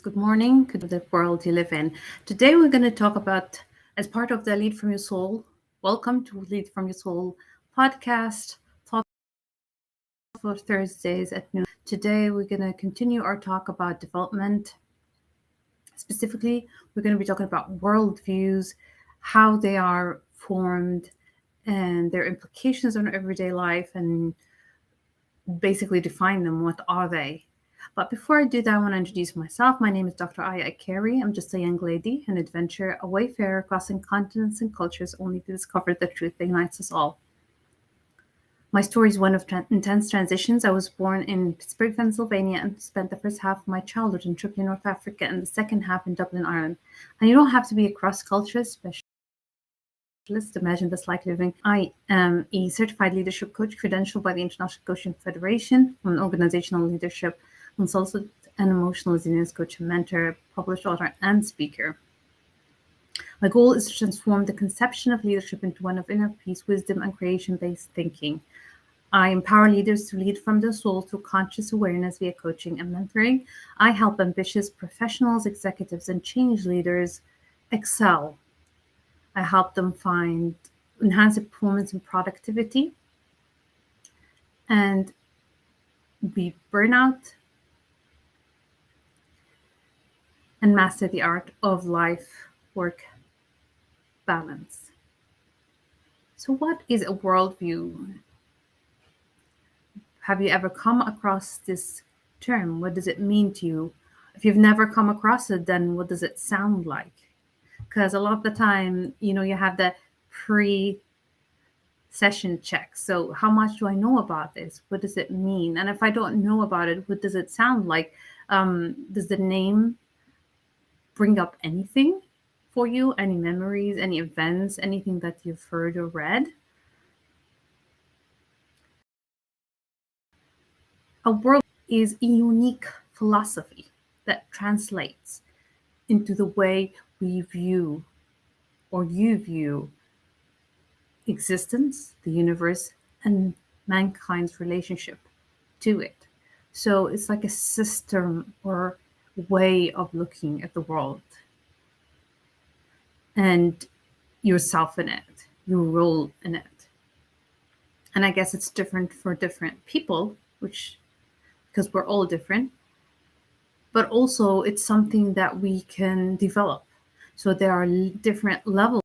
Good morning, good the world you live in. Today we're going to talk about, as part of the Lead from Your Soul, welcome to Lead from Your Soul podcast, thoughts for Thursdays at noon. Today we're going to continue our talk about development. Specifically, we're going to be talking about worldviews, how they are formed, and their implications on everyday life, and basically define them. What are they? But before I do that, I want to introduce myself. My name is Dr. Aya Carey. I'm just a young lady, an adventurer, a wayfarer crossing continents and cultures only to discover the truth that unites us all. My story is one of intense transitions. I was born in Pittsburgh, Pennsylvania, and spent the first half of my childhood in Tripoli, North Africa, and the second half in Dublin, Ireland. And you don't have to be a cross-cultural specialist to imagine this like living. I am a certified leadership coach credentialed by the International Coaching Federation. I'm an organizational leadership consultant and emotional resilience coach and mentor, published author, and speaker. My goal is to transform the conception of leadership into one of inner peace, wisdom, and creation-based thinking. I empower leaders to lead from their soul through conscious awareness via coaching and mentoring. I help ambitious professionals, executives, and change leaders excel. I help them enhance their performance and productivity and beat burnout and master the art of life-work balance. So what is a worldview? Have you ever come across this term? What does it mean to you? If you've never come across it, then what does it sound like? Because a lot of the time, you have the pre-session check. So how much do I know about this? What does it mean? And if I don't know about it, what does it sound like? Does the name bring up anything for you? Any memories, any events, anything that you've heard or read? A world is a unique philosophy that translates into the way we view or you view existence, the universe, and mankind's relationship to it. So it's like a system or way of looking at the world and yourself in it, your role in it. And I guess it's different for different people, because we're all different, but also it's something that we can develop. So there are different levels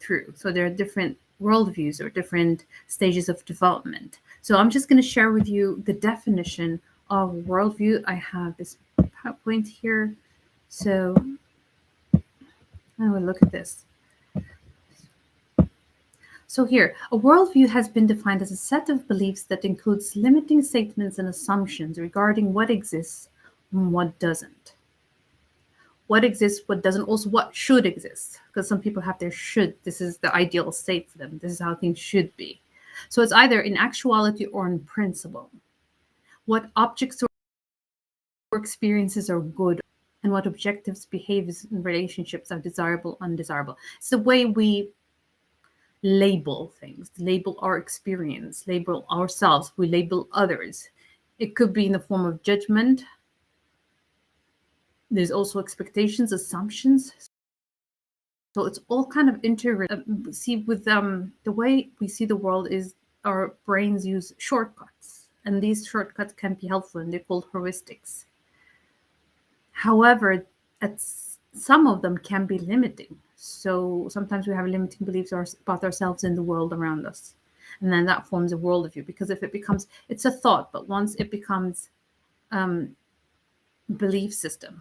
through. So there are different worldviews or different stages of development. So I'm just going to share with you the definition of worldview. I have this PowerPoint here. So I will look at this. So here, a worldview has been defined as a set of beliefs that includes limiting statements and assumptions regarding what exists and what doesn't. What exists, what doesn't, also what should exist. Because some people have their should. This is the ideal state for them. This is how things should be. So it's either in actuality or in principle. What objects or experiences are good, and what objectives, behaviors, and relationships are desirable, undesirable. It's the way we label things, label our experience, label ourselves, we label others. It could be in the form of judgment. There's also expectations, assumptions. So it's all kind of see with the way we see the world is our brains use shortcuts, and these shortcuts can be helpful, and they're called heuristics. However, some of them can be limiting. So sometimes we have limiting beliefs about ourselves and the world around us. And then that forms a worldview, because if it's a thought, but once it becomes belief system.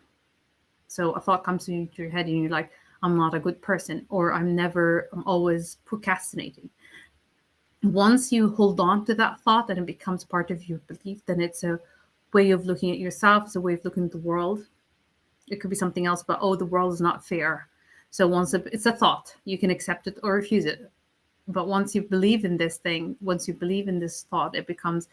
So a thought comes to your head and you're like, I'm not a good person, or I'm always procrastinating. Once you hold on to that thought and it becomes part of your belief, then it's a way of looking at yourself. It's a way of looking at the world. It could be something else, but the world is not fair. So once it's a thought, you can accept it or refuse it. But once you believe in this thing, once you believe in this thought, it becomes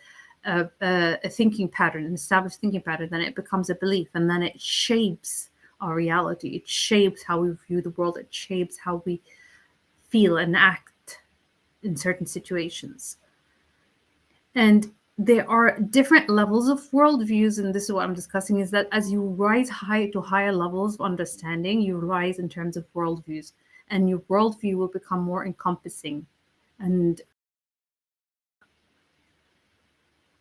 a thinking pattern, an established thinking pattern. Then it becomes a belief, and then it shapes our reality. It shapes how we view the world. It shapes how we feel and act in certain situations. And there are different levels of worldviews, and this is what I'm discussing, is that as you rise high to higher levels of understanding, you rise in terms of worldviews, and your worldview will become more encompassing and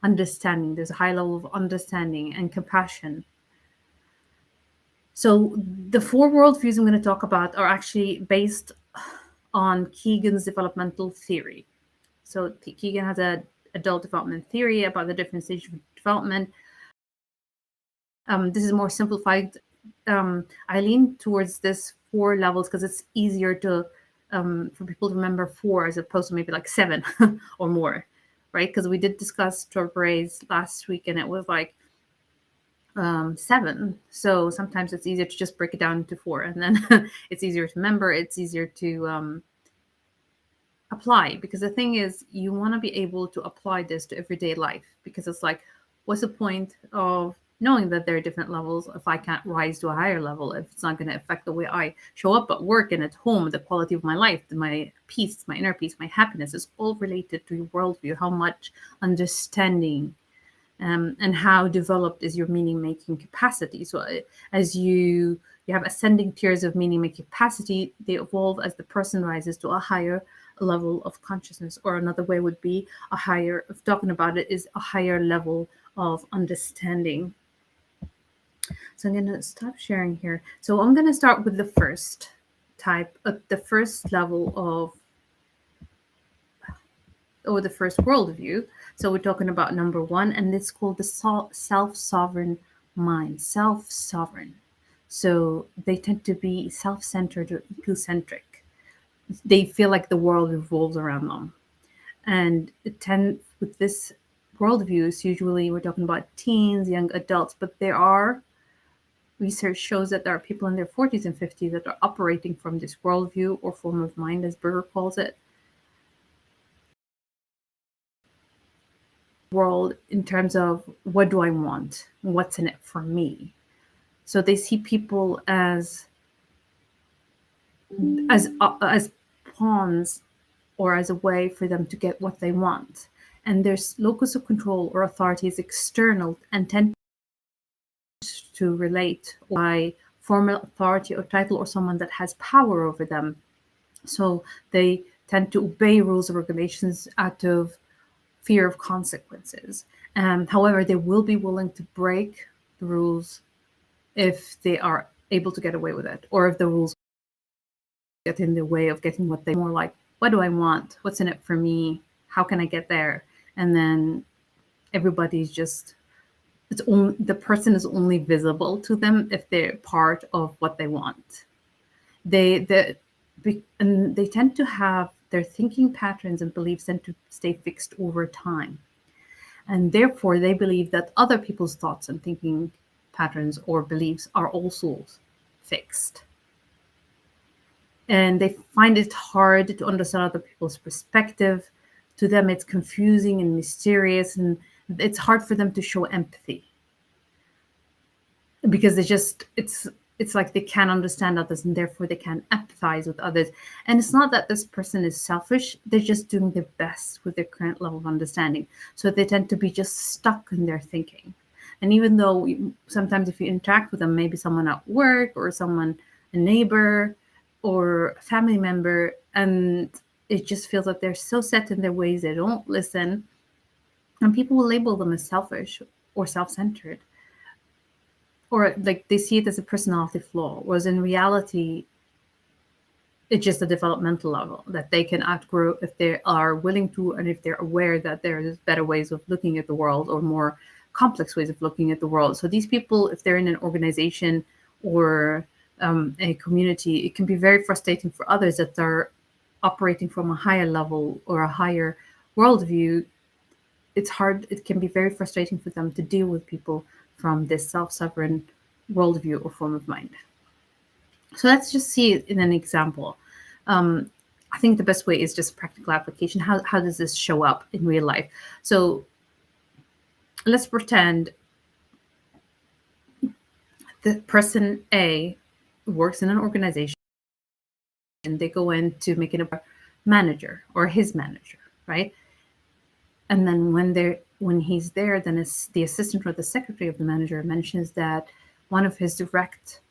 understanding. There's a high level of understanding and compassion. So the four worldviews I'm going to talk about are actually based on Keegan's developmental theory. So Keegan has a adult development theory about the different stages of development. This is more simplified. I lean towards this four levels because it's easier to for people to remember four as opposed to maybe like seven or more, right? Because we did discuss Torberay's last week and it was like seven. So sometimes it's easier to just break it down into four, and then it's easier to remember. It's easier to apply, because the thing is you want to be able to apply this to everyday life, because it's like, what's the point of knowing that there are different levels if I can't rise to a higher level, if it's not going to affect the way I show up at work and at home, the quality of my life, my peace, my inner peace, my happiness is all related to your worldview. How much understanding and how developed is your meaning making capacity. So as you have ascending tiers of meaning making capacity, they evolve as the person rises to a higher level of consciousness, or another way would be a higher, of talking about it, is a higher level of understanding. So I'm going to stop sharing here. So I'm going to start with the first type, the first level of, or the first worldview. So we're talking about number one, and it's called the self-sovereign mind. Self-sovereign. So they tend to be self-centered or egocentric. They feel like the world revolves around them. And it tend with this worldviews, usually we're talking about teens, young adults, but there are research shows that there are people in their 40s and 50s that are operating from this worldview or form of mind, as Berger calls it. World in terms of, what do I want? What's in it for me? So they see people as pawns, or as a way for them to get what they want. And their locus of control or authority is external and tend to relate by formal authority or title, or someone that has power over them. So they tend to obey rules or regulations out of fear of consequences. However, they will be willing to break the rules if they are able to get away with it, or if the rules get in the way of getting what they more like, what do I want? What's in it for me? How can I get there? And then everybody's just, it's only, the person is only visible to them if they're part of what they want. And they tend to have their thinking patterns and beliefs tend to stay fixed over time. And therefore, they believe that other people's thoughts and thinking patterns or beliefs are also fixed. And they find it hard to understand other people's perspective. To them, it's confusing and mysterious, and it's hard for them to show empathy, because it's like they can't understand others, and therefore they can't empathize with others. And it's not that this person is selfish, they're just doing their best with their current level of understanding. So they tend to be just stuck in their thinking. And even though sometimes if you interact with them, maybe someone at work or someone, a neighbor or a family member, and it just feels that they're so set in their ways, they don't listen, and people will label them as selfish or self-centered, or like they see it as a personality flaw, whereas in reality, it's just a developmental level that they can outgrow if they are willing to, and if they're aware that there's better ways of looking at the world, or more complex ways of looking at the world. So these people, if they're in an organization or a community, it can be very frustrating for others that they're operating from a higher level or a higher worldview. It's hard, it can be very frustrating for them to deal with people from this self-sovereign worldview or form of mind. So let's just see it in an example. I think the best way is just practical application. How does this show up in real life? So let's pretend the person A works in an organization, and they go in to make it a manager or his manager, right? And then when they're when he's there, then the assistant or the secretary of the manager mentions that one of his direct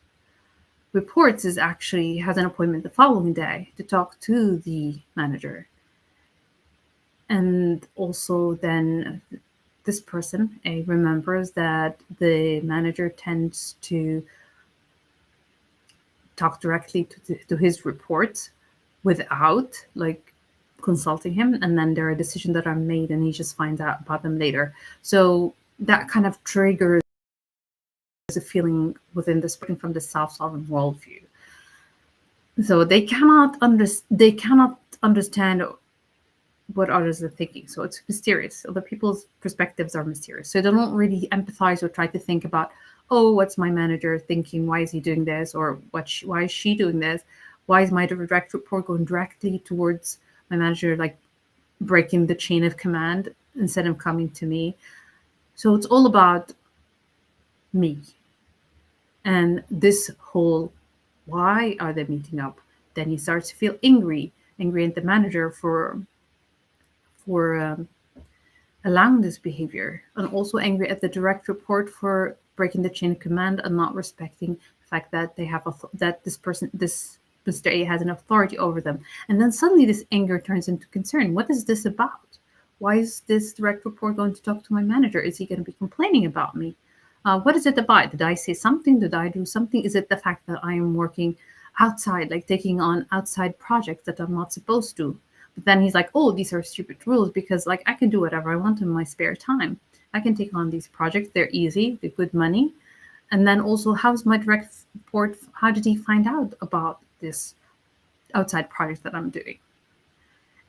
reports is actually has an appointment the following day to talk to the manager. And also then this person remembers that the manager tends to talk directly to his reports without like consulting him, and then there are decisions that are made and he just finds out about them later. So that kind of triggers a feeling within this person from the self-sovereign worldview. So they cannot understand what others are thinking. So it's mysterious. Other people's perspectives are mysterious. So they don't really empathize or try to think about, oh, what's my manager thinking? Why is he doing this? Or why is she doing this? Why is my direct report going directly towards my manager, like breaking the chain of command instead of coming to me? So it's all about me. And this whole, why are they meeting up? Then he starts to feel angry at the manager for allowing this behavior, and also angry at the direct report for breaking the chain of command and not respecting the fact that that this Mr. A has an authority over them. And then suddenly this anger turns into concern. What is this about? Why is this direct report going to talk to my manager? Is he going to be complaining about me? What is it about? Did I say something? Did I do something? Is it the fact that I am working outside, like taking on outside projects that I'm not supposed to? But then he's like, oh, these are stupid rules because like I can do whatever I want in my spare time. I can take on these projects. They're easy, they're good money. And then also, how's my direct report? How did he find out about this outside project that I'm doing?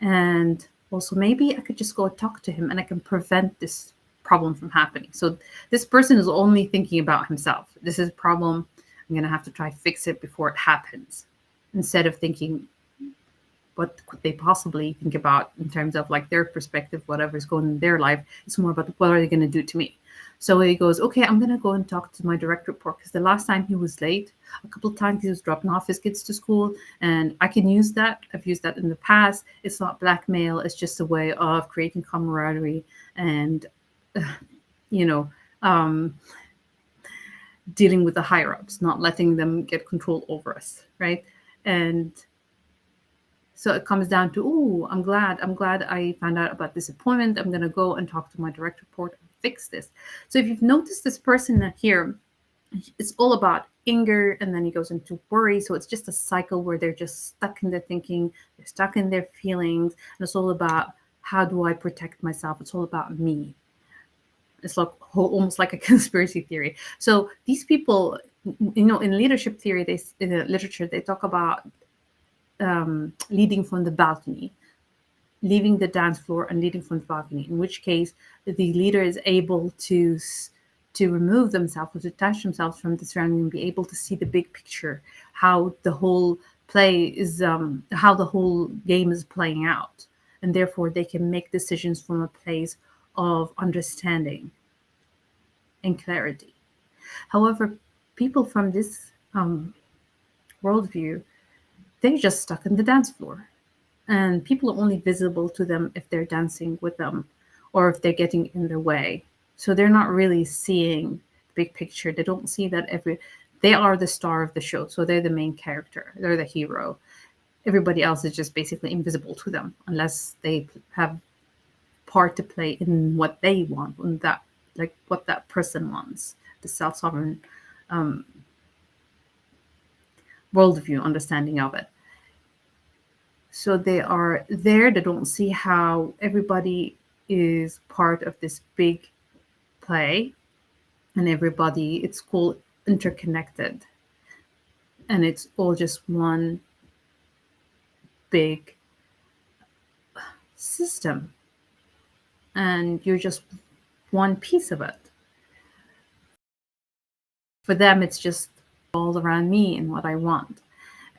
And also, maybe I could just go talk to him and I can prevent this problem from happening. So this person is only thinking about himself. This is a problem. I'm going to have to try to fix it before it happens, instead of thinking what could they possibly think about in terms of like their perspective, whatever's going in their life. It's more about what are they going to do to me. So he goes, okay, I'm going to go and talk to my direct report, because the last time he was late, a couple of times he was dropping off his kids to school, and I can use that. I've used that in the past. It's not blackmail. It's just a way of creating camaraderie and, you know, um, dealing with the higher ups, not letting them get control over us, right? And so it comes down to, oh, I'm glad I found out about this appointment. I'm gonna go and talk to my direct report and fix this. So if you've noticed this person here, it's all about anger, and then he goes into worry. So it's just a cycle where they're just stuck in their thinking, they're stuck in their feelings, and it's all about how do I protect myself? It's all about me. It's like almost like a conspiracy theory. So these people, in leadership theory, in the literature, they talk about leading from the balcony, leaving the dance floor and leading from the balcony, in which case the leader is able to remove themselves, to detach themselves from the surrounding and be able to see the big picture, how the whole how the whole game is playing out. And therefore they can make decisions from a place of understanding and clarity. However, people from this worldview, they're just stuck in the dance floor, and people are only visible to them if they're dancing with them or if they're getting in their way. So they're not really seeing the big picture. They don't see that they are the star of the show. So they're the main character. They're the hero. Everybody else is just basically invisible to them unless they have part to play in what they want, and that like what that person wants, the self-sovereign worldview understanding of it. So they are there. They don't see how everybody is part of this big play, and everybody, it's called interconnected, and it's all just one big system, and you're just one piece of it. For them, it's just all around me and what I want.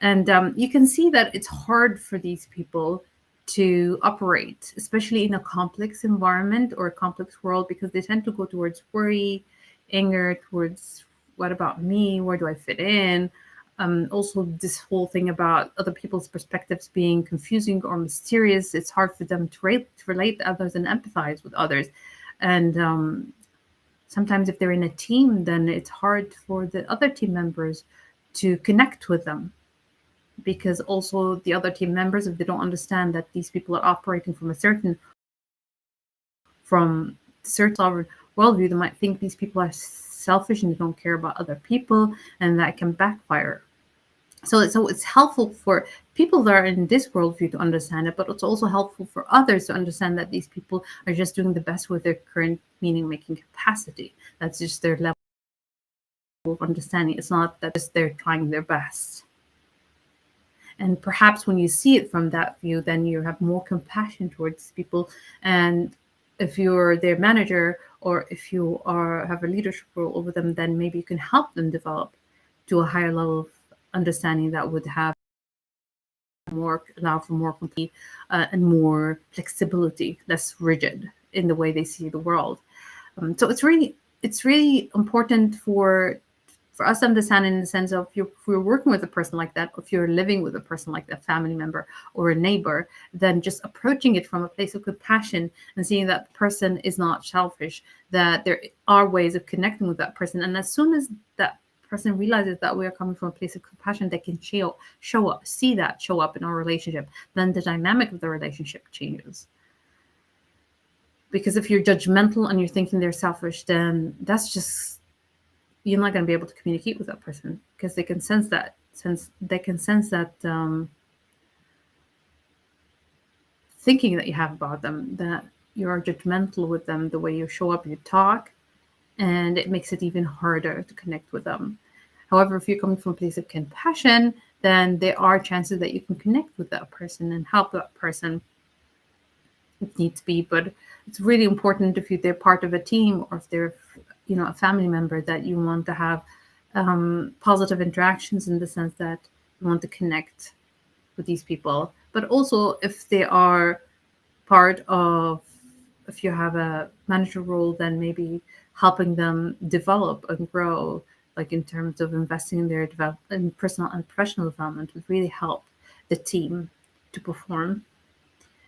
And you can see that it's hard for these people to operate, especially in a complex environment or a complex world, because they tend to go towards worry, anger, towards what about me? Where do I fit in? Also, this whole thing about other people's perspectives being confusing or mysterious. It's hard for them to relate to others and empathize with others. And sometimes if they're in a team, then it's hard for the other team members to connect with them, because also the other team members, if they don't understand that these people are operating from certain sovereign worldview, they might think these people are selfish and they don't care about other people, and that can backfire. So it's helpful for people that are in this worldview to understand it, but it's also helpful for others to understand that these people are just doing the best with their current meaning making capacity. That's just their level of understanding. It's not that just they're trying their best. And perhaps when you see it from that view, then you have more compassion towards people. And if you're their manager, or if you are have a leadership role over them, then maybe you can help them develop to a higher level of understanding that would have more allow for more complete and more flexibility, less rigid in the way they see the world. So it's really important for us to understand, in the sense of, if you're working with a person like that, if you're living with a person like that, family member or a neighbor, then just approaching it from a place of compassion and seeing that the person is not selfish, that there are ways of connecting with that person. And as soon as that person realizes that we are coming from a place of compassion, they can show up, see that show up in our relationship, then the dynamic of the relationship changes. Because if you're judgmental and you're thinking they're selfish, then that's just, you're not going to be able to communicate with that person, because they can sense that, thinking that you have about them, that you are judgmental with them, the way you show up, you talk, and it makes it even harder to connect with them. However, if you're coming from a place of compassion, then there are chances that you can connect with that person and help that person if needs be. But it's really important, if they're part of a team, or if they're a family member, that you want to have positive interactions, in the sense that you want to connect with these people. But also, if they are part of, if you have a manager role, then maybe helping them develop and grow, like in terms of investing in their in personal and professional development, would really help the team to perform,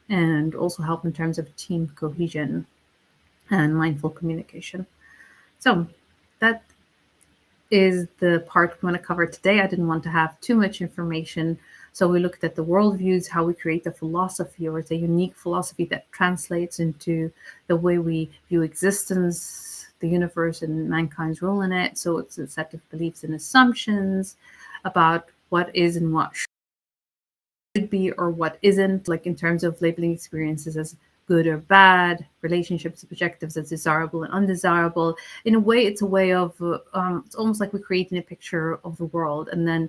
and also help in terms of team cohesion and mindful communication. So that is the part we want to cover today. I didn't want to have too much information. So we looked at the worldviews, how we create a philosophy, or it's a unique philosophy that translates into the way we view existence, the universe, and mankind's role in it. So it's a set of beliefs and assumptions about what is and what should be or what isn't, like in terms of labeling experiences as good or bad, relationships, objectives as desirable and undesirable. In a way, it's a way of, it's almost like we're creating a picture of the world, and then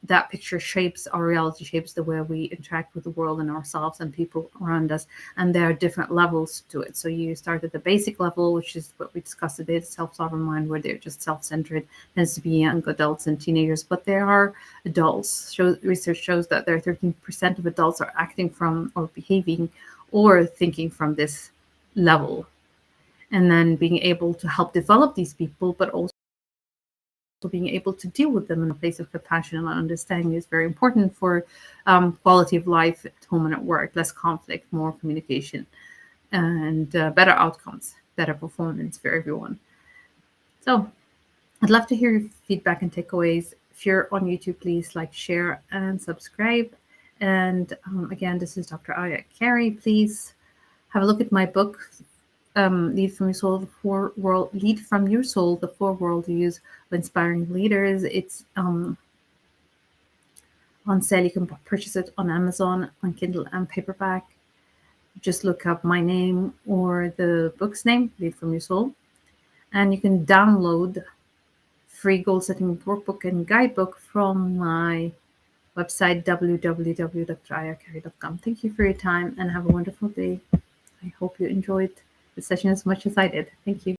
that picture shapes our reality, shapes the way we interact with the world and ourselves and people around us. And there are different levels to it. So you start at the basic level, which is what we discussed today, the self-sovereign mind, where they're just self-centered, tends to be young adults and teenagers. But there are adults. Research shows that there are 13% of adults are acting from, or behaving, or thinking from this level. And then being able to help develop these people, but also being able to deal with them in a place of compassion and understanding, is very important for quality of life at home and at work. Less conflict, more communication, and better outcomes, better performance for everyone. So I'd love to hear your feedback and takeaways. If you're on YouTube, please like, share, and subscribe. And again, this is Dr. Aya Carey. Please have a look at my book, Lead from Your Soul, Lead from Your Soul, the 4 Worldviews of Inspiring Leaders. It's on sale. You can purchase it on Amazon, on Kindle and paperback. Just look up my name or the book's name, Lead from Your Soul. And you can download free goal setting workbook and guidebook from my website, www.ayacarey.com. Thank you for your time and have a wonderful day. I hope you enjoyed the session as much as I did. Thank you.